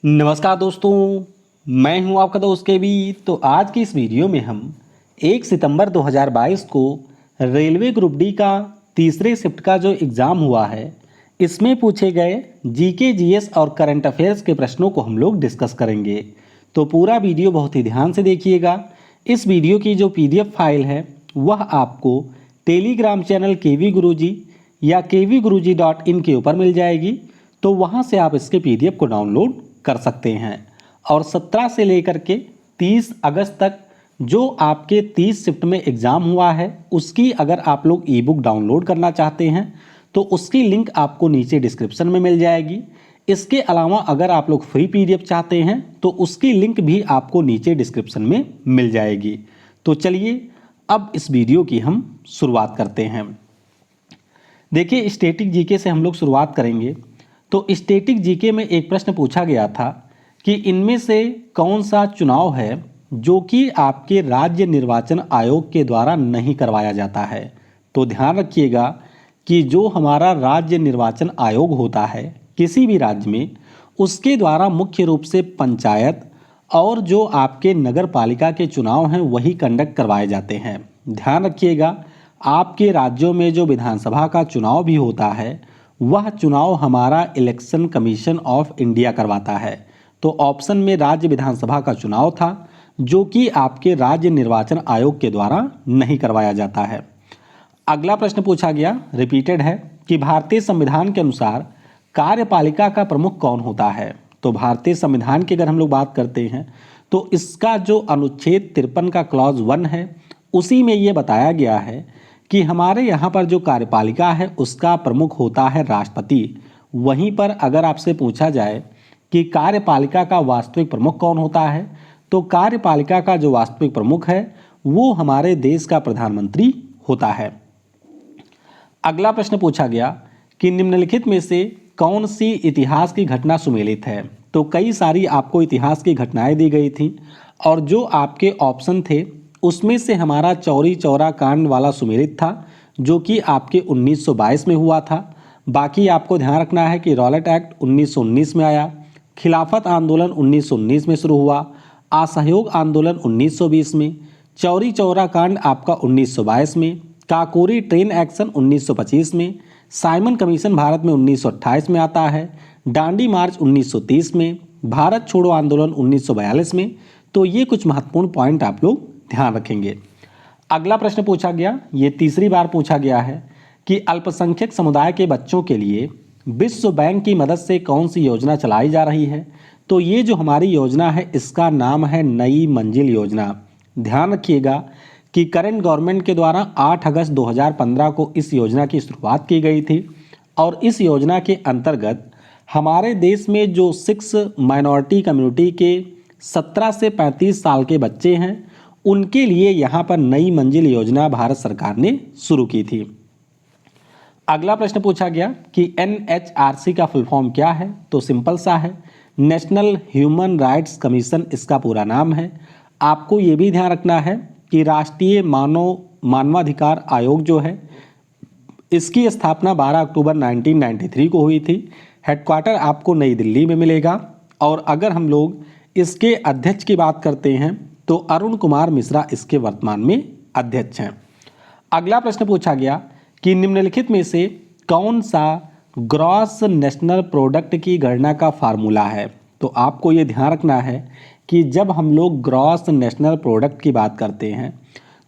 नमस्कार दोस्तों, मैं हूं आपका दोस्त केवी। तो आज की इस वीडियो में हम 1 सितंबर 2022 को रेलवे ग्रुप डी का तीसरे शिफ्ट का जो एग्ज़ाम हुआ है, इसमें पूछे गए जीके, जीएस और करंट अफेयर्स के प्रश्नों को हम लोग डिस्कस करेंगे। तो पूरा वीडियो बहुत ही ध्यान से देखिएगा। इस वीडियो की जो पीडीएफ फाइल है वह आपको टेलीग्राम चैनल केवी गुरुजी या kvguruji.in के ऊपर मिल जाएगी। तो वहाँ से आप इसके पीडीएफ को डाउनलोड कर सकते हैं। और 17 से लेकर के 30 अगस्त तक जो आपके 30 शिफ्ट में एग्ज़ाम हुआ है, उसकी अगर आप लोग ई बुक डाउनलोड करना चाहते हैं तो उसकी लिंक आपको नीचे डिस्क्रिप्शन में मिल जाएगी। इसके अलावा अगर आप लोग फ्री पीडीएफ चाहते हैं तो उसकी लिंक भी आपको नीचे डिस्क्रिप्शन में मिल जाएगी। तो चलिए अब इस वीडियो की हम शुरुआत करते हैं। देखिए, स्टैटिक जीके से हम लोग शुरुआत करेंगे। तो स्टैटिक जीके में एक प्रश्न पूछा गया था कि इनमें से कौन सा चुनाव है जो कि आपके राज्य निर्वाचन आयोग के द्वारा नहीं करवाया जाता है। तो ध्यान रखिएगा कि जो हमारा राज्य निर्वाचन आयोग होता है किसी भी राज्य में, उसके द्वारा मुख्य रूप से पंचायत और जो आपके नगर पालिका के चुनाव हैं वही कंडक्ट करवाए जाते हैं। ध्यान रखिएगा, आपके राज्यों में जो विधानसभा का चुनाव भी होता है वह चुनाव हमारा इलेक्शन कमीशन ऑफ इंडिया करवाता है। तो ऑप्शन में राज्य विधानसभा का चुनाव था जो कि आपके राज्य निर्वाचन आयोग के द्वारा नहीं करवाया जाता है। अगला प्रश्न पूछा गया, रिपीटेड है, कि भारतीय संविधान के अनुसार कार्यपालिका का प्रमुख कौन होता है। तो भारतीय संविधान की अगर हम लोग बात करते हैं तो इसका जो अनुच्छेद 53 का क्लॉज 1 है उसी में ये बताया गया है कि हमारे यहाँ पर जो कार्यपालिका है उसका प्रमुख होता है राष्ट्रपति। वहीं पर अगर आपसे पूछा जाए कि कार्यपालिका का वास्तविक प्रमुख कौन होता है, तो कार्यपालिका का जो वास्तविक प्रमुख है वो हमारे देश का प्रधानमंत्री होता है। अगला प्रश्न पूछा गया कि निम्नलिखित में से कौन सी इतिहास की घटना सुमेलित है। तो कई सारी आपको इतिहास की घटनाएं दी गई थी और जो आपके ऑप्शन थे उसमें से हमारा चौरी चौरा कांड वाला सुमेलित था जो कि आपके 1922 में हुआ था। बाकी आपको ध्यान रखना है कि रॉलेट एक्ट 1919 में आया, खिलाफत आंदोलन 1919 में शुरू हुआ, असहयोग आंदोलन 1920 में, चौरी चौरा कांड आपका 1922 में, काकोरी ट्रेन एक्शन 1925 में, साइमन कमीशन भारत में 1928 में आता है, डांडी मार्च 1930 में, भारत छोड़ो आंदोलन 1942 में। तो ये कुछ महत्वपूर्ण पॉइंट आप लोग ध्यान रखेंगे। अगला प्रश्न पूछा गया, ये तीसरी बार पूछा गया है कि अल्पसंख्यक समुदाय के बच्चों के लिए विश्व बैंक की मदद से कौन सी योजना चलाई जा रही है। तो ये जो हमारी योजना है इसका नाम है नई मंजिल योजना। ध्यान रखिएगा कि करंट गवर्नमेंट के द्वारा 8 अगस्त 2015 को इस योजना की शुरुआत की गई थी और इस योजना के अंतर्गत हमारे देश में जो 6 माइनॉरिटी कम्युनिटी के 17 से 35 साल के बच्चे हैं उनके लिए यहाँ पर नई मंजिल योजना भारत सरकार ने शुरू की थी। अगला प्रश्न पूछा गया कि NHRC का फुल फॉर्म क्या है। तो सिंपल सा है, नेशनल ह्यूमन राइट्स कमीशन इसका पूरा नाम है। आपको ये भी ध्यान रखना है कि राष्ट्रीय मानवाधिकार आयोग जो है इसकी स्थापना 12 अक्टूबर 1993 को हुई थी। हेडक्वार्टर आपको नई दिल्ली में मिलेगा और अगर हम लोग इसके अध्यक्ष की बात करते हैं तो अरुण कुमार मिश्रा इसके वर्तमान में अध्यक्ष हैं। अगला प्रश्न पूछा गया कि निम्नलिखित में से कौन सा ग्रॉस नेशनल प्रोडक्ट की गणना का फार्मूला है। तो आपको ये ध्यान रखना है कि जब हम लोग ग्रॉस नेशनल प्रोडक्ट की बात करते हैं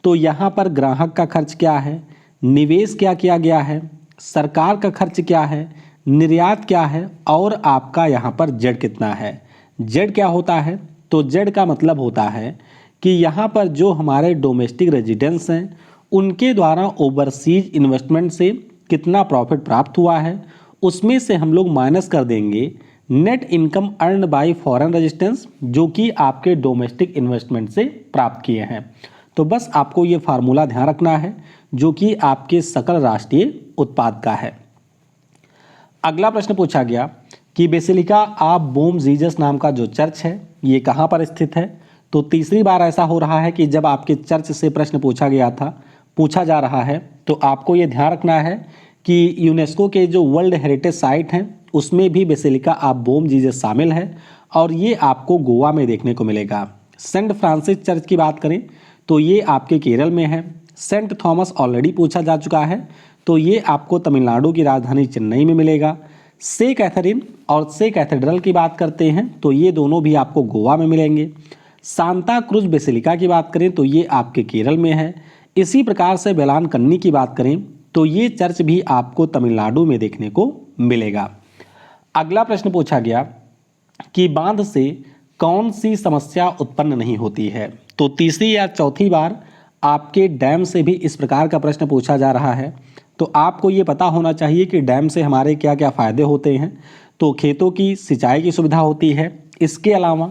तो यहाँ पर ग्राहक का खर्च क्या है, निवेश क्या किया गया है, सरकार का खर्च क्या है, निर्यात क्या है और आपका यहाँ पर जेड कितना है। जेड क्या होता है, तो जेड का मतलब होता है कि यहाँ पर जो हमारे डोमेस्टिक रेजिडेंट्स हैं उनके द्वारा ओवरसीज इन्वेस्टमेंट से कितना प्रॉफिट प्राप्त हुआ है, उसमें से हम लोग माइनस कर देंगे net income earn by foreign residents जो कि आपके डोमेस्टिक इन्वेस्टमेंट से प्राप्त किए हैं। तो बस आपको ये फार्मूला ध्यान रखना है जो कि आपके सकल राष्ट्रीय उत्पाद का है। अगला प्रश्न पूछा गया कि बेसिलिका ऑफ बोम जीसस नाम का जो चर्च है ये कहाँ पर स्थित है। तो तीसरी बार ऐसा हो रहा है कि जब आपके चर्च से प्रश्न पूछा जा रहा है तो आपको ये ध्यान रखना है कि यूनेस्को के जो वर्ल्ड हेरिटेज साइट हैं उसमें भी बेसिलिका ऑफ बोम जीसस शामिल है और ये आपको गोवा में देखने को मिलेगा। सेंट फ्रांसिस चर्च की बात करें तो ये आपके केरल में है। सेंट थॉमस ऑलरेडी पूछा जा चुका है, तो ये आपको तमिलनाडु की राजधानी चेन्नई में मिलेगा। से कैथरीन और से कैथेड्रल की बात करते हैं तो ये दोनों भी आपको गोवा में मिलेंगे। सांता क्रूज बेसिलिका की बात करें तो ये आपके केरल में है। इसी प्रकार से वेलानकन्नी की बात करें तो ये चर्च भी आपको तमिलनाडु में देखने को मिलेगा। अगला प्रश्न पूछा गया कि बांध से कौन सी समस्या उत्पन्न नहीं होती है। तो तीसरी या चौथी बार आपके डैम से भी इस प्रकार का प्रश्न पूछा जा रहा है। तो आपको ये पता होना चाहिए कि डैम से हमारे क्या क्या फ़ायदे होते हैं। तो खेतों की सिंचाई की सुविधा होती है। इसके अलावा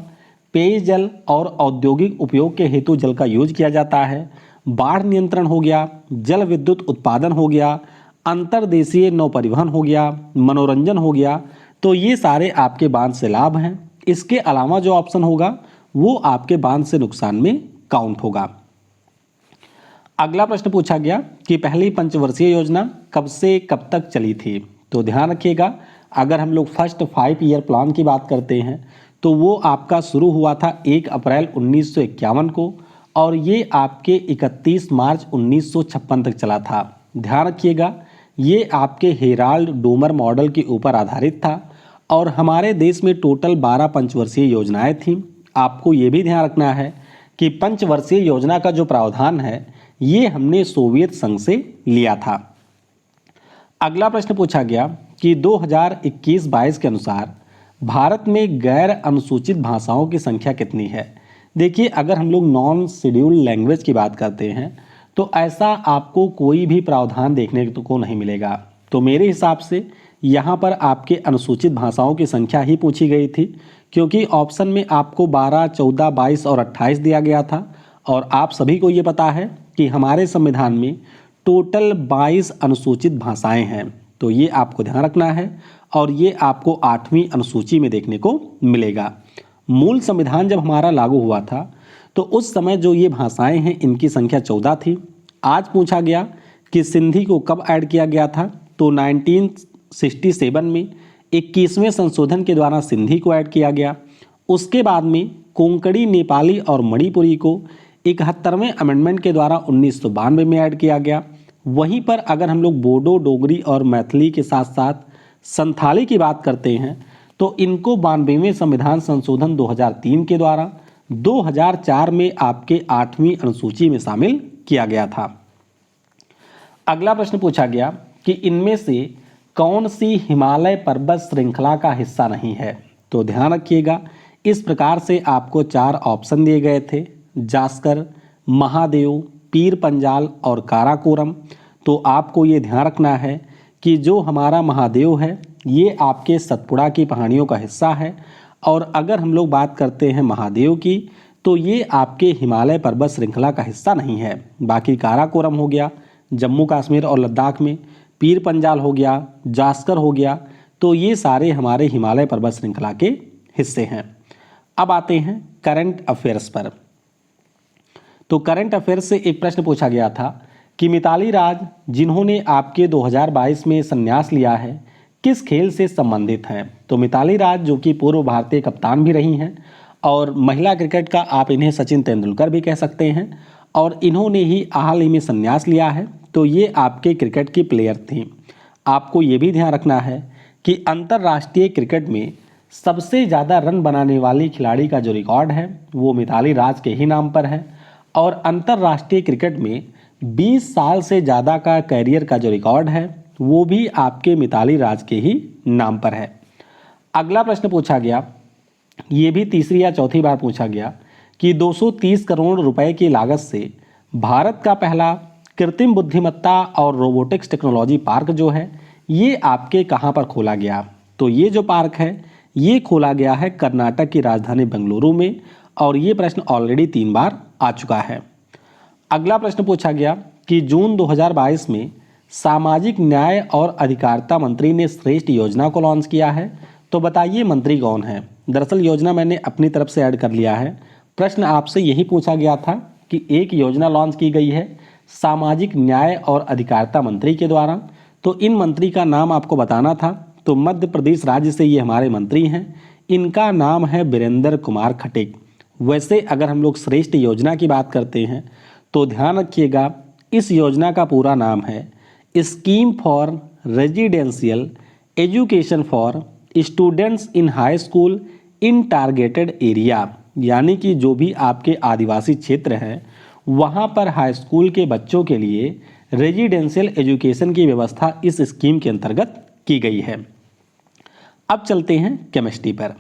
पेयजल और औद्योगिक उपयोग के हेतु जल का यूज किया जाता है। बाढ़ नियंत्रण हो गया, जल विद्युत उत्पादन हो गया, अंतर्देशीय नौ परिवहन हो गया, मनोरंजन हो गया। तो ये सारे आपके बांध से लाभ हैं। इसके अलावा जो ऑप्शन होगा वो आपके बांध से नुकसान में काउंट होगा। अगला प्रश्न पूछा गया कि पहली पंचवर्षीय योजना कब से कब तक चली थी। तो ध्यान रखिएगा, अगर हम लोग फर्स्ट 5 ईयर प्लान की बात करते हैं तो वो आपका शुरू हुआ था 1 अप्रैल 1951 को और ये आपके 31 मार्च 1956 तक चला था। ध्यान रखिएगा, ये आपके हेराल्ड डोमर मॉडल के ऊपर आधारित था और हमारे देश में टोटल 12 पंचवर्षीय योजनाएं थीं। आपको ये भी ध्यान रखना है कि पंचवर्षीय योजना का जो प्रावधान है ये हमने सोवियत संघ से लिया था। अगला प्रश्न पूछा गया कि 2021-22 के अनुसार भारत में गैर अनुसूचित भाषाओं की संख्या कितनी है। देखिए, अगर हम लोग नॉन शेड्यूल्ड लैंग्वेज की बात करते हैं तो ऐसा आपको कोई भी प्रावधान देखने को नहीं मिलेगा। तो मेरे हिसाब से यहाँ पर आपके अनुसूचित भाषाओं की संख्या ही पूछी गई थी, क्योंकि ऑप्शन में आपको 12, 14, 22 और 28 दिया गया था और आप सभी को ये पता है कि हमारे संविधान में टोटल 22 अनुसूचित भाषाएं हैं। तो ये आपको ध्यान रखना है और ये आपको 8वीं अनुसूची में देखने को मिलेगा। मूल संविधान जब हमारा लागू हुआ था तो उस समय जो ये भाषाएं हैं इनकी संख्या 14 थी। आज पूछा गया कि सिंधी को कब ऐड किया गया था। तो 1967 में 21वें संशोधन के द्वारा सिंधी को ऐड किया गया। उसके बाद में कोंकणी, नेपाली और मणिपुरी को 71वें अमेंडमेंट के द्वारा 1992 में ऐड किया गया। वहीं पर अगर हम लोग बोडो, डोगरी और मैथिली के साथ साथ संथाली की बात करते हैं तो इनको 92वें संविधान संशोधन 2003 के द्वारा 2004 में आपके 8वीं अनुसूची में शामिल किया गया था। अगला प्रश्न पूछा गया कि इनमें से कौन सी हिमालय पर्वत श्रृंखला का हिस्सा नहीं है। तो ध्यान रखिएगा, इस प्रकार से आपको 4 ऑप्शन दिए गए थे, जास्कर, महादेव, पीर पंजाल और काराकोरम। तो आपको ये ध्यान रखना है कि जो हमारा महादेव है ये आपके सतपुड़ा की पहाड़ियों का हिस्सा है और अगर हम लोग बात करते हैं महादेव की तो ये आपके हिमालय पर्वत श्रृंखला का हिस्सा नहीं है। बाकी काराकोरम हो गया जम्मू कश्मीर और लद्दाख में, पीर पंजाल हो गया, जास्कर हो गया, तो ये सारे हमारे हिमालय पर्वत श्रृंखला के हिस्से हैं। अब आते हैं करंट अफेयर्स पर। तो करंट अफेयर्स से एक प्रश्न पूछा गया था कि मिताली राज, जिन्होंने आपके 2022 में संन्यास लिया है, किस खेल से संबंधित हैं। तो मिताली राज जो कि पूर्व भारतीय कप्तान भी रही हैं और महिला क्रिकेट का आप इन्हें सचिन तेंदुलकर भी कह सकते हैं और इन्होंने ही हाल ही में संन्यास लिया है। तो ये आपके क्रिकेट की प्लेयर थी। आपको ये भी ध्यान रखना है कि अंतर्राष्ट्रीय क्रिकेट में सबसे ज़्यादा रन बनाने वाली खिलाड़ी का जो रिकॉर्ड है वो मिताली राज के ही नाम पर है और अंतर्राष्ट्रीय क्रिकेट में 20 साल से ज़्यादा का कैरियर का जो रिकॉर्ड है वो भी आपके मिताली राज के ही नाम पर है। अगला प्रश्न पूछा गया, ये भी तीसरी या चौथी बार पूछा गया कि 230 करोड़ रुपए की लागत से भारत का पहला कृत्रिम बुद्धिमत्ता और रोबोटिक्स टेक्नोलॉजी पार्क जो है ये आपके कहाँ पर खोला गया। तो ये जो पार्क है ये खोला गया है कर्नाटक की राजधानी बेंगलुरु में और ये प्रश्न ऑलरेडी 3 बार आ चुका है। अगला प्रश्न पूछा गया कि जून 2022 में सामाजिक न्याय और अधिकारिता मंत्री ने श्रेष्ठ योजना को लॉन्च किया है। तो बताइए मंत्री कौन है। दरअसल योजना मैंने अपनी तरफ से ऐड कर लिया है। प्रश्न आपसे यही पूछा गया था कि एक योजना लॉन्च की गई है सामाजिक न्याय और अधिकारिता मंत्री के द्वारा, तो इन मंत्री का नाम आपको बताना था। तो मध्य प्रदेश राज्य से ये हमारे मंत्री हैं, इनका नाम है वीरेंद्र कुमार खटीक। वैसे अगर हम लोग श्रेष्ठ योजना की बात करते हैं तो ध्यान रखिएगा, इस योजना का पूरा नाम है scheme for residential education for students in high school in targeted area. यानी कि जो भी आपके आदिवासी क्षेत्र हैं वहाँ पर हाई स्कूल के बच्चों के लिए रेजिडेंशियल एजुकेशन की व्यवस्था इस स्कीम के अंतर्गत की गई है। अब चलते हैं केमिस्ट्री पर।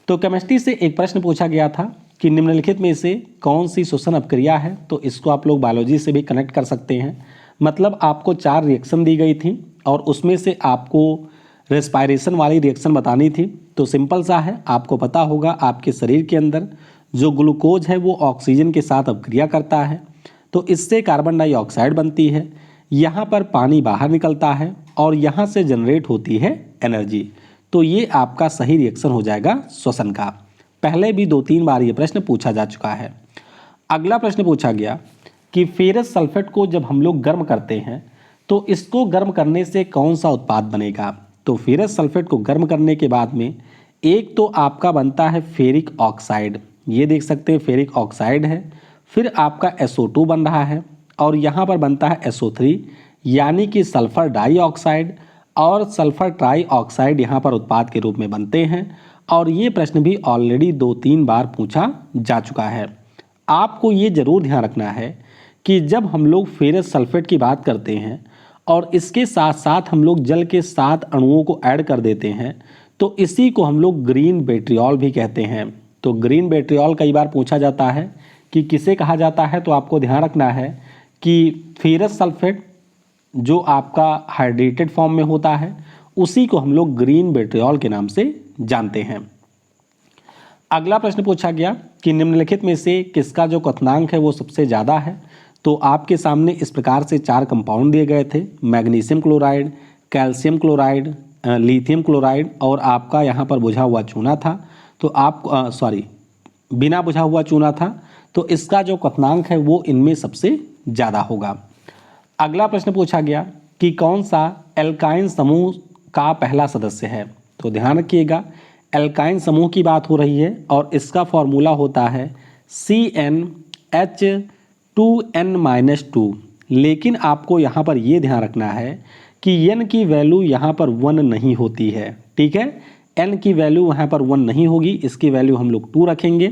तो केमिस्ट्री से एक प्रश्न पूछा गया था कि निम्नलिखित में से कौन सी श्वसन अपक्रिया है। तो इसको आप लोग बायोलॉजी से भी कनेक्ट कर सकते हैं। मतलब आपको 4 रिएक्शन दी गई थी और उसमें से आपको रेस्पायरेशन वाली रिएक्शन बतानी थी। तो सिंपल सा है, आपको पता होगा आपके शरीर के अंदर जो ग्लूकोज है वो ऑक्सीजन के साथ अपक्रिया करता है, तो इससे कार्बन डाइऑक्साइड बनती है, यहाँ पर पानी बाहर निकलता है और यहाँ से जनरेट होती है एनर्जी। तो ये आपका सही रिएक्शन हो जाएगा श्वसन का। पहले भी 2-3 बार ये प्रश्न पूछा जा चुका है। अगला प्रश्न पूछा गया कि फेरस सल्फेट को जब हम लोग गर्म करते हैं तो इसको गर्म करने से कौन सा उत्पाद बनेगा। तो फेरस सल्फेट को गर्म करने के बाद में एक तो आपका बनता है फेरिक ऑक्साइड, ये देख सकते हैं फेरिक ऑक्साइड है। फिर आपका SO2 बन रहा है और यहाँ पर बनता है SO3 यानी कि सल्फर डाइऑक्साइड और सल्फर ट्राइऑक्साइड यहाँ पर उत्पाद के रूप में बनते हैं। और ये प्रश्न भी ऑलरेडी 2-3 बार पूछा जा चुका है। आपको ये जरूर ध्यान रखना है कि जब हम लोग फेरस सल्फेट की बात करते हैं और इसके साथ साथ हम लोग जल के 7 अणुओं को ऐड कर देते हैं तो इसी को हम लोग ग्रीन बेट्रियोल भी कहते हैं। तो ग्रीन बेट्रियोल कई बार पूछा जाता है कि किसे कहा जाता है। तो आपको ध्यान रखना है कि फेरस सल्फेट जो आपका हाइड्रेटेड फॉर्म में होता है उसी को हम लोग ग्रीन बेट्रियोल के नाम से जानते हैं। अगला प्रश्न पूछा गया कि निम्नलिखित में से किसका जो क्वथनांक है वो सबसे ज़्यादा है। तो आपके सामने इस प्रकार से 4 कंपाउंड दिए गए थे, magnesium chloride, calcium chloride, lithium chloride और आपका यहाँ पर बुझा हुआ चूना था। तो आप बिना बुझा हुआ चूना था। तो इसका जो क्वथनांक है वो इनमें सबसे ज़्यादा होगा। अगला प्रश्न पूछा गया कि कौन सा एल्काइन समूह का पहला सदस्य है। तो ध्यान रखिएगा, एल्काइन समूह की बात हो रही है और इसका फॉर्मूला होता है CnH2n-2। लेकिन आपको यहाँ पर ये ध्यान रखना है कि n की वैल्यू यहाँ पर 1 नहीं होती है। ठीक है, n की वैल्यू वहाँ पर 1 नहीं होगी, इसकी वैल्यू हम लोग 2 रखेंगे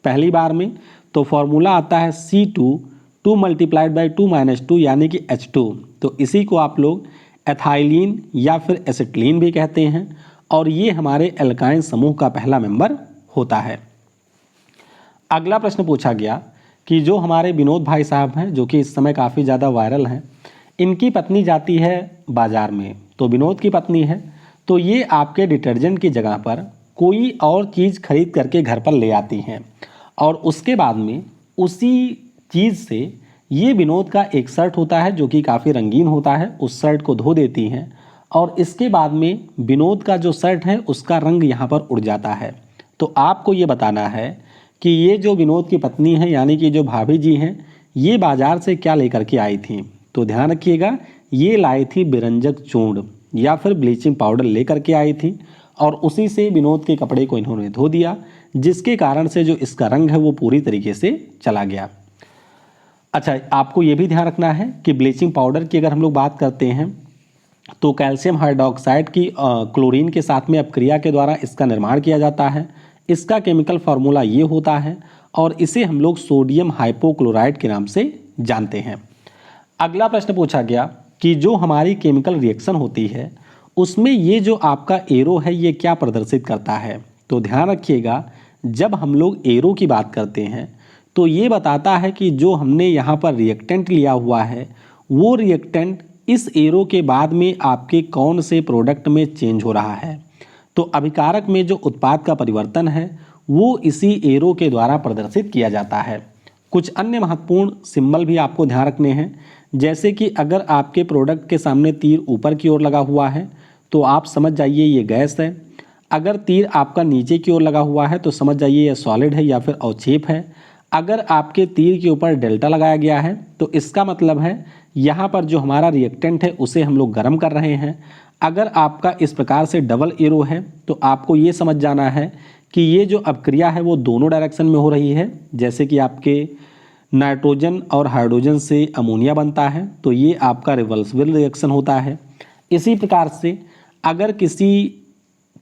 पहली बार में। तो फॉर्मूला आता है C2 2 × 2 - 2 यानी कि H2। तो इसी को आप लोग एथाइलिन या फिर एसिटिलीन भी कहते हैं और ये हमारे एल्काइन समूह का पहला मेंबर होता है। अगला प्रश्न पूछा गया कि जो हमारे विनोद भाई साहब हैं जो कि इस समय काफ़ी ज़्यादा वायरल हैं, इनकी पत्नी जाती है बाज़ार में। तो विनोद की पत्नी है तो ये आपके डिटर्जेंट की जगह पर कोई और चीज़ खरीद करके घर पर ले आती हैं और उसके बाद में उसी चीज़ से ये विनोद का एक शर्ट होता है जो कि काफ़ी रंगीन होता है, उस शर्ट को धो देती हैं और इसके बाद में विनोद का जो शर्ट है उसका रंग यहाँ पर उड़ जाता है। तो आपको ये बताना है कि ये जो विनोद की पत्नी है यानी कि जो भाभी जी हैं, ये बाज़ार से क्या लेकर के आई थी। तो ध्यान रखिएगा, ये लाई थी बिरंजक चूर्ण या फिर ब्लीचिंग पाउडर लेकर के आई थी और उसी से विनोद के कपड़े को इन्होंने धो दिया, जिसके कारण से जो इसका रंग है वो पूरी तरीके से चला गया। अच्छा, आपको ये भी ध्यान रखना है कि ब्लीचिंग पाउडर की अगर हम लोग बात करते हैं तो कैल्शियम हाइड्रोक्साइड की क्लोरीन के साथ में अपक्रिया के द्वारा इसका निर्माण किया जाता है। इसका केमिकल फार्मूला ये होता है और इसे हम लोग सोडियम हाइपोक्लोराइड के नाम से जानते हैं। अगला प्रश्न पूछा गया कि जो हमारी केमिकल रिएक्शन होती है उसमें ये जो आपका एरो है ये क्या प्रदर्शित करता है। तो ध्यान रखिएगा, जब हम लोग एरो की बात करते हैं तो ये बताता है कि जो हमने यहाँ पर रिएक्टेंट लिया हुआ है वो रिएक्टेंट इस एरो के बाद में आपके कौन से प्रोडक्ट में चेंज हो रहा है। तो अभिकारक में जो उत्पाद का परिवर्तन है वो इसी एरो के द्वारा प्रदर्शित किया जाता है। कुछ अन्य महत्वपूर्ण सिंबल भी आपको ध्यान रखने हैं, जैसे कि अगर आपके प्रोडक्ट के सामने तीर ऊपर की ओर लगा हुआ है तो आप समझ जाइए ये गैस है। अगर तीर आपका नीचे की ओर लगा हुआ है तो समझ जाइए यह सॉलिड है या फिर अवक्षेप है। अगर आपके तीर के ऊपर डेल्टा लगाया गया है तो इसका मतलब है यहाँ पर जो हमारा रिएक्टेंट है उसे हम लोग गर्म कर रहे हैं। अगर आपका इस प्रकार से डबल एरो है तो आपको ये समझ जाना है कि ये जो अपक्रिया है वो दोनों डायरेक्शन में हो रही है। जैसे कि आपके नाइट्रोजन और हाइड्रोजन से अमोनिया बनता है तो ये आपका रिवर्सिबल रिएक्शन होता है। इसी प्रकार से अगर किसी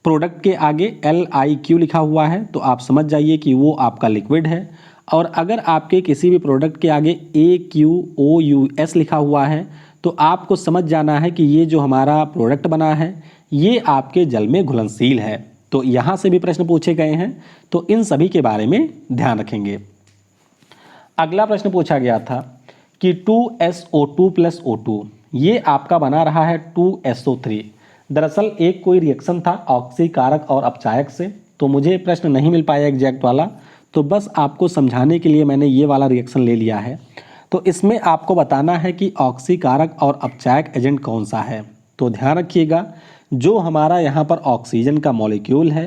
प्रोडक्ट के आगे LIQ लिखा हुआ है तो आप समझ जाइए कि वो आपका लिक्विड है, और अगर आपके किसी भी प्रोडक्ट के आगे AQOUS लिखा हुआ है तो आपको समझ जाना है कि ये जो हमारा प्रोडक्ट बना है ये आपके जल में घुलनशील है। तो यहाँ से भी प्रश्न पूछे गए हैं तो इन सभी के बारे में ध्यान रखेंगे। अगला प्रश्न पूछा गया था कि 2SO2 + O2 ये आपका बना रहा है 2SO3। दरअसल एक कोई रिएक्शन था ऑक्सीकारक और अपचायक से, तो मुझे प्रश्न नहीं मिल पाया एग्जैक्ट वाला, तो बस आपको समझाने के लिए मैंने ये वाला रिएक्शन ले लिया है। तो इसमें आपको बताना है कि ऑक्सीकारक और अपचायक एजेंट कौन सा है। तो ध्यान रखिएगा, जो हमारा यहाँ पर ऑक्सीजन का मॉलिक्यूल है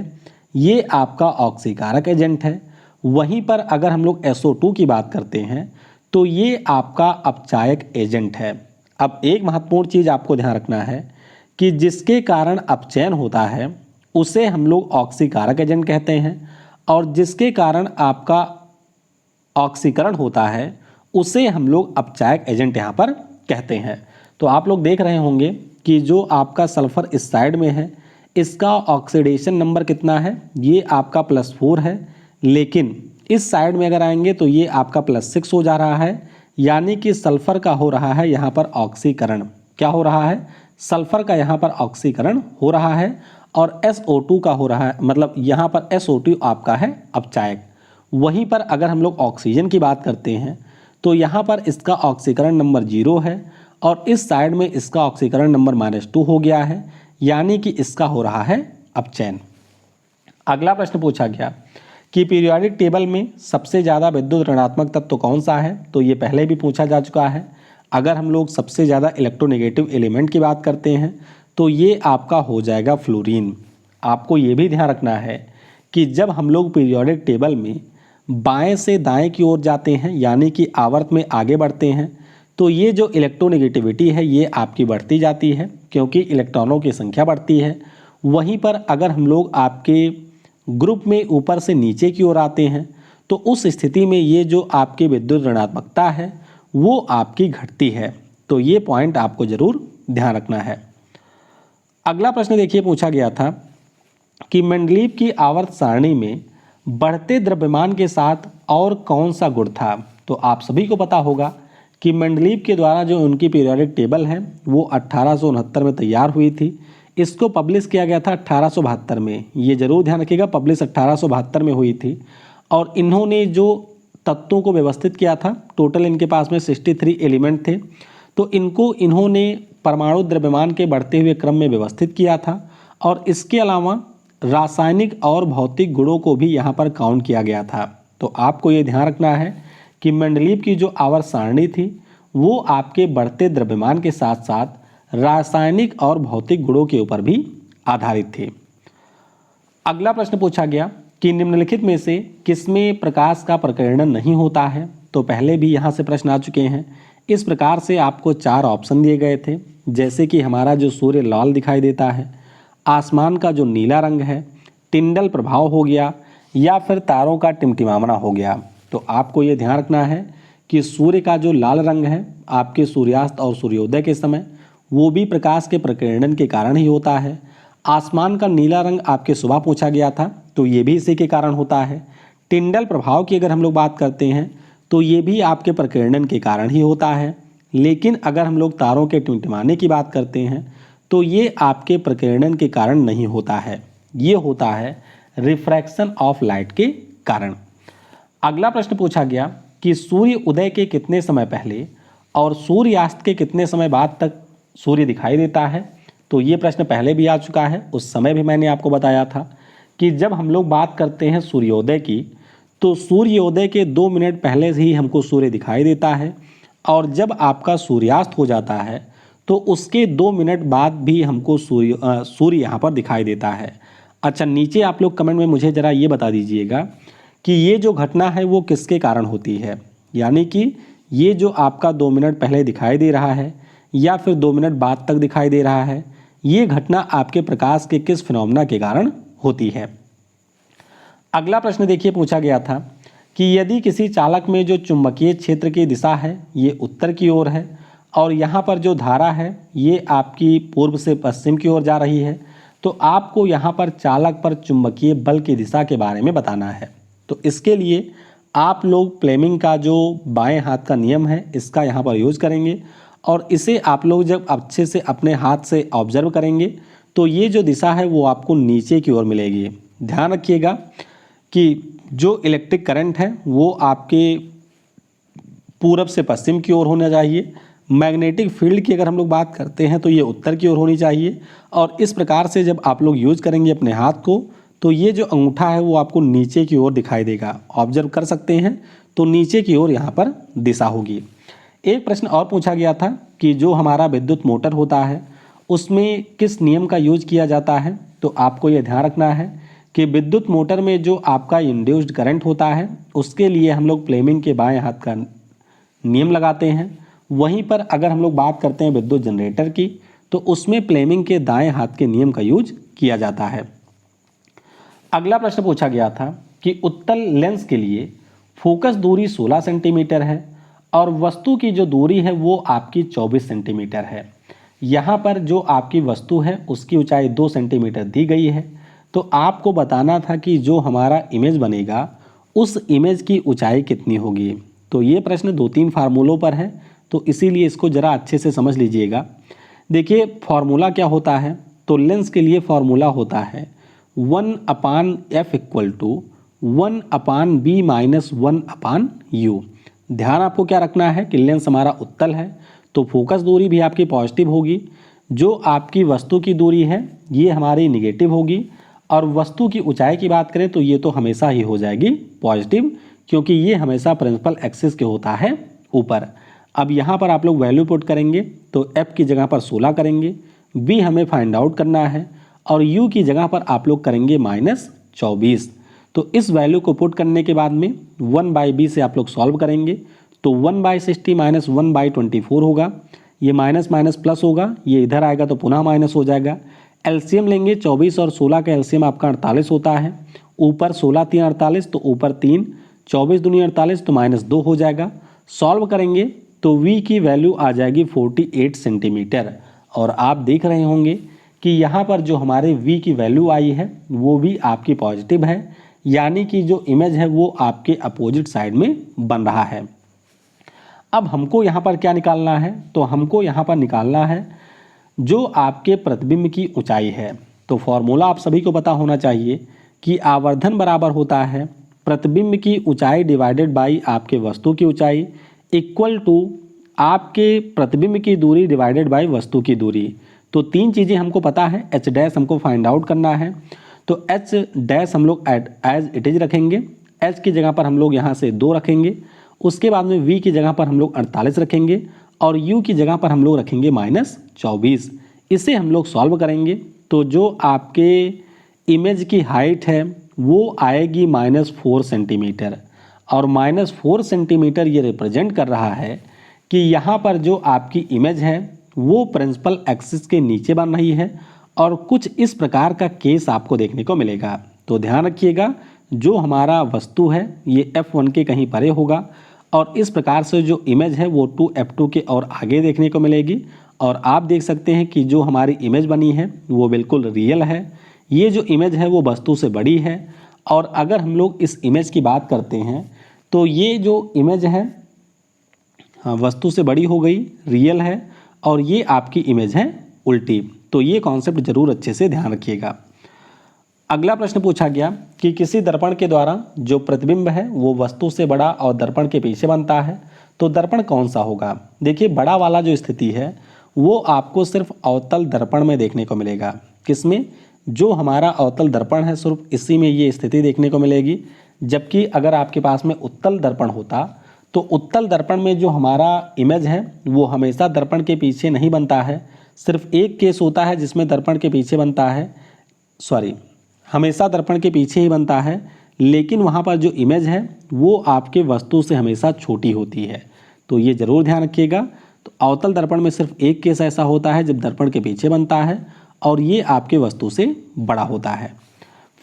ये आपका ऑक्सीकारक एजेंट है। वहीं पर अगर हम लोग SO2 की बात करते हैं तो ये आपका अपचायक एजेंट है। अब एक महत्वपूर्ण चीज़ आपको ध्यान रखना है कि जिसके कारण अपचयन होता है उसे हम लोग ऑक्सीकारक एजेंट कहते हैं, और जिसके कारण आपका ऑक्सीकरण होता है उसे हम लोग अपचायक एजेंट यहाँ पर कहते हैं। तो आप लोग देख रहे होंगे कि जो आपका सल्फर इस साइड में है इसका ऑक्सीडेशन नंबर कितना है, ये आपका +4 है, लेकिन इस साइड में अगर आएंगे तो ये आपका +6 हो जा रहा है। यानी कि सल्फर का हो रहा है यहाँ पर ऑक्सीकरण। क्या हो रहा है? सल्फर का यहाँ पर ऑक्सीकरण हो रहा है, और SO2 का हो रहा है, मतलब यहाँ पर SO2 आपका है अपचायक। वहीं पर अगर हम लोग ऑक्सीजन की बात करते हैं तो यहाँ पर इसका ऑक्सीकरण नंबर 0 है, और इस साइड में इसका ऑक्सीकरण नंबर -2 हो गया है, यानी कि इसका हो रहा है अपचयन। अगला प्रश्न पूछा गया कि पीरियोडिक टेबल में सबसे ज़्यादा विद्युत ऋणात्मक तत्व कौन सा है। तो ये पहले भी पूछा जा चुका है। अगर हम लोग सबसे ज़्यादा इलेक्ट्रोनेगेटिव एलिमेंट की बात करते हैं तो ये आपका हो जाएगा फ्लोरीन। आपको ये भी ध्यान रखना है कि जब हम लोग पीरियोडिक टेबल में बाएं से दाएं की ओर जाते हैं, यानी कि आवर्त में आगे बढ़ते हैं, तो ये जो इलेक्ट्रोनेगेटिविटी है ये आपकी बढ़ती जाती है क्योंकि इलेक्ट्रॉनों की संख्या बढ़ती है। वहीं पर अगर हम लोग आपके ग्रुप में ऊपर से नीचे की ओर आते हैं तो उस स्थिति में ये जो आपकी विद्युत ऋणात्मकता है वो आपकी घटती है। तो ये पॉइंट आपको जरूर ध्यान रखना है। अगला प्रश्न देखिए, पूछा गया था कि मेंडलीव की आवर्त सारणी में बढ़ते द्रव्यमान के साथ और कौन सा गुण था। तो आप सभी को पता होगा कि मेंडलीव के द्वारा जो उनकी पीरियोडिक टेबल है वो 1869 में तैयार हुई थी। इसको पब्लिश किया गया था 1872 में। ये जरूर ध्यान रखिएगा, पब्लिश 1872 में हुई थी। और इन्होंने जो तत्वों को व्यवस्थित किया था, टोटल इनके पास में 63 एलिमेंट थे, तो इनको इन्होंने परमाणु द्रव्यमान के बढ़ते हुए क्रम में व्यवस्थित किया था। और इसके अलावा रासायनिक और भौतिक गुणों को भी यहाँ पर काउंट किया गया था। तो आपको ये ध्यान रखना है कि मेंडलीव की जो आवर्त सारणी थी वो आपके बढ़ते द्रव्यमान के साथ साथ रासायनिक और भौतिक गुणों के ऊपर भी आधारित थे। अगला प्रश्न पूछा गया कि निम्नलिखित में से किसमें प्रकाश का प्रकीर्णन नहीं होता है। तो पहले भी यहाँ से प्रश्न आ चुके हैं। इस प्रकार से आपको 4 ऑप्शन दिए गए थे, जैसे कि हमारा जो सूर्य लाल दिखाई देता है, आसमान का जो नीला रंग है, टिंडल प्रभाव हो गया, या फिर तारों का टिमटिमाना हो गया। तो आपको ये ध्यान रखना है कि सूर्य का जो लाल रंग है आपके सूर्यास्त और सूर्योदय के समय वो भी प्रकाश के प्रकीर्णन के कारण ही होता है। आसमान का नीला रंग आपके सुबह पूछा गया था, तो ये भी इसी के कारण होता है। टिंडल प्रभाव की अगर हम लोग बात करते हैं तो ये भी आपके प्रकीर्णन के कारण ही होता है। लेकिन अगर हम लोग तारों के टिमटिमाने की बात करते हैं तो ये आपके प्रकीर्णन के कारण नहीं होता है, ये होता है रिफ्रैक्शन ऑफ लाइट के कारण। अगला प्रश्न पूछा गया कि सूर्य उदय के कितने समय पहले और सूर्यास्त के कितने समय बाद तक सूर्य दिखाई देता है। तो ये प्रश्न पहले भी आ चुका है, उस समय भी मैंने आपको बताया था कि जब हम लोग बात करते हैं सूर्योदय की तो सूर्योदय के 2 मिनट पहले से ही हमको सूर्य दिखाई देता है, और जब आपका सूर्यास्त हो जाता है तो उसके 2 मिनट बाद भी हमको सूर्य यहाँ पर दिखाई देता है। अच्छा, नीचे आप लोग कमेंट में मुझे ज़रा ये बता दीजिएगा कि ये जो घटना है वो किसके कारण होती है, यानी कि ये जो आपका 2 मिनट पहले दिखाई दे रहा है या फिर 2 मिनट बाद तक दिखाई दे रहा है, ये घटना आपके प्रकाश के किस फिनोमेना के कारण होती है। अगला प्रश्न देखिए पूछा गया था कि यदि किसी चालक में जो चुंबकीय क्षेत्र की दिशा है ये उत्तर की ओर है और यहाँ पर जो धारा है ये आपकी पूर्व से पश्चिम की ओर जा रही है, तो आपको यहाँ पर चालक पर चुंबकीय बल की दिशा के बारे में बताना है। तो इसके लिए आप लोग फ्लेमिंग का जो बाएं हाथ का नियम है इसका यहाँ पर यूज करेंगे और इसे आप लोग जब अच्छे से अपने हाथ से ऑब्जर्व करेंगे तो ये जो दिशा है वो आपको नीचे की ओर मिलेगी। ध्यान रखिएगा कि जो इलेक्ट्रिक करंट है वो आपके पूरब से पश्चिम की ओर होना चाहिए। मैग्नेटिक फील्ड की अगर हम लोग बात करते हैं तो ये उत्तर की ओर होनी चाहिए और इस प्रकार से जब आप लोग यूज करेंगे अपने हाथ को तो ये जो अंगूठा है वो आपको नीचे की ओर दिखाई देगा। ऑब्जर्व कर सकते हैं तो नीचे की ओर यहाँ पर दिशा होगी। एक प्रश्न और पूछा गया था कि जो हमारा विद्युत मोटर होता है उसमें किस नियम का यूज किया जाता है। तो आपको ये ध्यान रखना है कि विद्युत मोटर में जो आपका इंड्यूस्ड करंट होता है उसके लिए हम लोग फ्लेमिंग के बाएं हाथ का नियम लगाते हैं। वहीं पर अगर हम लोग बात करते हैं विद्युत जनरेटर की तो उसमें फ्लेमिंग के दाएं हाथ के नियम का यूज किया जाता है। अगला प्रश्न पूछा गया था कि उत्तल लेंस के लिए फोकस दूरी 16 सेंटीमीटर है और वस्तु की जो दूरी है वो आपकी 24 सेंटीमीटर है। यहाँ पर जो आपकी वस्तु है उसकी ऊंचाई 2 सेंटीमीटर दी गई है। तो आपको बताना था कि जो हमारा इमेज बनेगा उस इमेज की ऊंचाई कितनी होगी। तो ये प्रश्न 2-3 फार्मूलों पर है तो इसीलिए इसको ज़रा अच्छे से समझ लीजिएगा। देखिए फार्मूला क्या होता है, तो लेंस के लिए फार्मूला होता है 1/f = 1/b - 1/u। ध्यान आपको क्या रखना है कि लेंस हमारा उत्तल है तो फोकस दूरी भी आपकी पॉजिटिव होगी, जो आपकी वस्तु की दूरी है ये हमारी निगेटिव होगी और वस्तु की ऊंचाई की बात करें तो ये तो हमेशा ही हो जाएगी पॉजिटिव, क्योंकि ये हमेशा प्रिंसिपल एक्सिस के होता है ऊपर। अब यहाँ पर आप लोग वैल्यू पुट करेंगे तो f की जगह पर 16 करेंगे, b हमें फाइंड आउट करना है और u की जगह पर आप लोग करेंगे -24। तो इस वैल्यू को पुट करने के बाद में 1/b से आप लोग सॉल्व करेंगे तो 1/60 - 1/24 होगा। ये माइनस माइनस प्लस होगा, ये इधर आएगा तो पुनः माइनस हो जाएगा। एलसीएम लेंगे 24 और 16 का एलसीएम आपका 48 होता है। ऊपर 16 3 48 तो ऊपर 3, 24 दूनी 48 तो -2 हो जाएगा। सॉल्व करेंगे तो v की वैल्यू आ जाएगी 48 सेंटीमीटर और आप देख रहे होंगे कि यहाँ पर जो हमारे v की वैल्यू आई है वो भी आपकी पॉजिटिव है, यानी कि जो इमेज है वो आपके अपोजिट साइड में बन रहा है। अब हमको यहाँ पर क्या निकालना है, तो हमको यहाँ पर निकालना है जो आपके प्रतिबिंब की ऊंचाई है। तो फॉर्मूला आप सभी को पता होना चाहिए कि आवर्धन बराबर होता है प्रतिबिंब की ऊंचाई डिवाइडेड बाई आपके वस्तु की ऊंचाई इक्वल टू आपके प्रतिबिंब की दूरी डिवाइडेड बाई वस्तु की दूरी। तो 3 चीज़ें हमको पता है, h डैश हमको फाइंड आउट करना है तो h डैश हम लोग एज इट इज रखेंगे, h की जगह पर हम लोग यहाँ से 2 रखेंगे, उसके बाद में v की जगह पर हम लोग 48 रखेंगे और u की जगह पर हम लोग रखेंगे -24। इसे हम लोग सॉल्व करेंगे तो जो आपके इमेज की हाइट है वो आएगी -4 सेंटीमीटर और -4 सेंटीमीटर ये रिप्रेजेंट कर रहा है कि यहाँ पर जो आपकी इमेज है वो प्रिंसिपल एक्सिस के नीचे बन रही है और कुछ इस प्रकार का केस आपको देखने को मिलेगा। तो ध्यान रखिएगा जो हमारा वस्तु है ये F1 के कहीं परे होगा और इस प्रकार से जो इमेज है वो 2F2 के और आगे देखने को मिलेगी और आप देख सकते हैं कि जो हमारी इमेज बनी है वो बिल्कुल रियल है। ये जो इमेज है वो वस्तु से बड़ी है और अगर हम लोग इस इमेज की बात करते हैं तो ये जो इमेज है हाँ वस्तु से बड़ी हो गई, रियल है और ये आपकी इमेज है उल्टी। तो ये कॉन्सेप्ट जरूर अच्छे से ध्यान रखिएगा। अगला प्रश्न पूछा गया कि किसी दर्पण के द्वारा जो प्रतिबिंब है वो वस्तु से बड़ा और दर्पण के पीछे बनता है तो दर्पण कौन सा होगा। देखिए बड़ा वाला जो स्थिति है वो आपको सिर्फ अवतल दर्पण में देखने को मिलेगा। किसमें, जो हमारा अवतल दर्पण है सिर्फ इसी में ये स्थिति देखने को मिलेगी। जबकि अगर आपके पास में उत्तल दर्पण होता तो उत्तल दर्पण में जो हमारा इमेज है वो हमेशा दर्पण के पीछे नहीं बनता है। सिर्फ एक केस होता है जिसमें दर्पण के पीछे बनता है, हमेशा दर्पण के पीछे ही बनता है, लेकिन वहाँ पर जो इमेज है वो आपके वस्तु से हमेशा छोटी होती है। तो ये ज़रूर ध्यान रखिएगा। तो अवतल दर्पण में सिर्फ एक केस ऐसा होता है जब दर्पण के पीछे बनता है और ये आपके वस्तु से बड़ा होता है।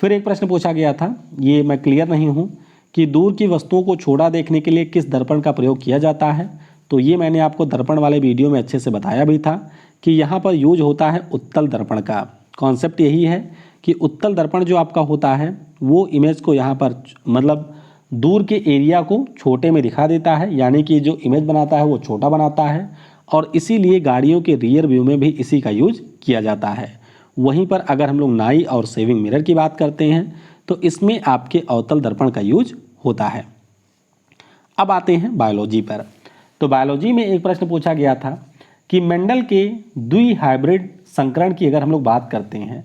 फिर एक प्रश्न पूछा गया था, ये मैं क्लियर नहीं हूँ, कि दूर की वस्तुओं को छोटा देखने के लिए किस दर्पण का प्रयोग किया जाता है। तो ये मैंने आपको दर्पण वाले वीडियो में अच्छे से बताया भी था कि यहाँ पर यूज होता है उत्तल दर्पण का। कॉन्सेप्ट यही है कि उत्तल दर्पण जो आपका होता है वो इमेज को यहाँ पर मतलब दूर के एरिया को छोटे में दिखा देता है, यानी कि जो इमेज बनाता है वो छोटा बनाता है, और इसीलिए गाड़ियों के रियर व्यू में भी इसी का यूज किया जाता है। वहीं पर अगर हम लोग नाई और सेविंग मिरर की बात करते हैं तो इसमें आपके अवतल दर्पण का यूज होता है। अब आते हैं बायोलॉजी पर। तो बायोलॉजी में एक प्रश्न पूछा गया था कि मेंडल के द्विहाइब्रिड संकरण की अगर हम लोग बात करते हैं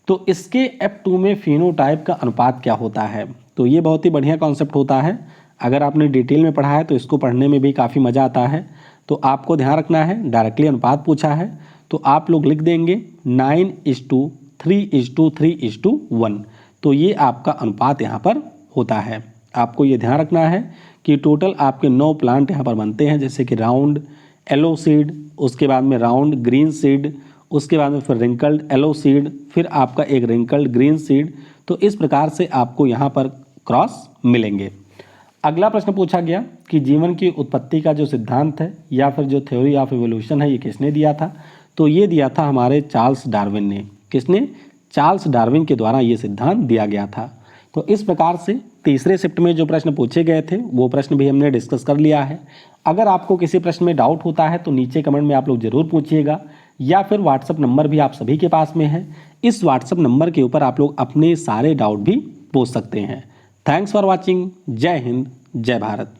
तो इसके F2 में फिनोटाइप का अनुपात क्या होता है। तो ये बहुत ही बढ़िया कॉन्सेप्ट होता है। अगर आपने डिटेल में पढ़ा है तो इसको पढ़ने में भी काफ़ी मज़ा आता है। तो आपको ध्यान रखना है, डायरेक्टली अनुपात पूछा है तो आप लोग लिख देंगे 9:3:3:1। तो ये आपका अनुपात यहाँ पर होता है। आपको ये ध्यान रखना है कि टोटल आपके 9 प्लांट यहाँ पर बनते हैं, जैसे कि राउंड येलो सीड, उसके बाद में राउंड ग्रीन सीड, उसके बाद में फिर रिंकल्ड येलो सीड, फिर आपका एक रिंकल्ड ग्रीन सीड। तो इस प्रकार से आपको यहाँ पर क्रॉस मिलेंगे। अगला प्रश्न पूछा गया कि जीवन की उत्पत्ति का जो सिद्धांत है या फिर जो थ्योरी ऑफ एवोल्यूशन है ये किसने दिया था। तो ये दिया था हमारे चार्ल्स डार्विन ने। किसने? चार्ल्स डार्विन के द्वारा ये सिद्धांत दिया गया था। तो इस प्रकार से तीसरे शिफ्ट में जो प्रश्न पूछे गए थे वो प्रश्न भी हमने डिस्कस कर लिया है। अगर आपको किसी प्रश्न में डाउट होता है तो नीचे कमेंट में आप लोग ज़रूर पूछिएगा, या फिर व्हाट्सअप नंबर भी आप सभी के पास में है। इस व्हाट्सअप नंबर के ऊपर आप लोग अपने सारे डाउट भी पूछ सकते हैं। Thanks for watching. जय हिंद, जय भारत।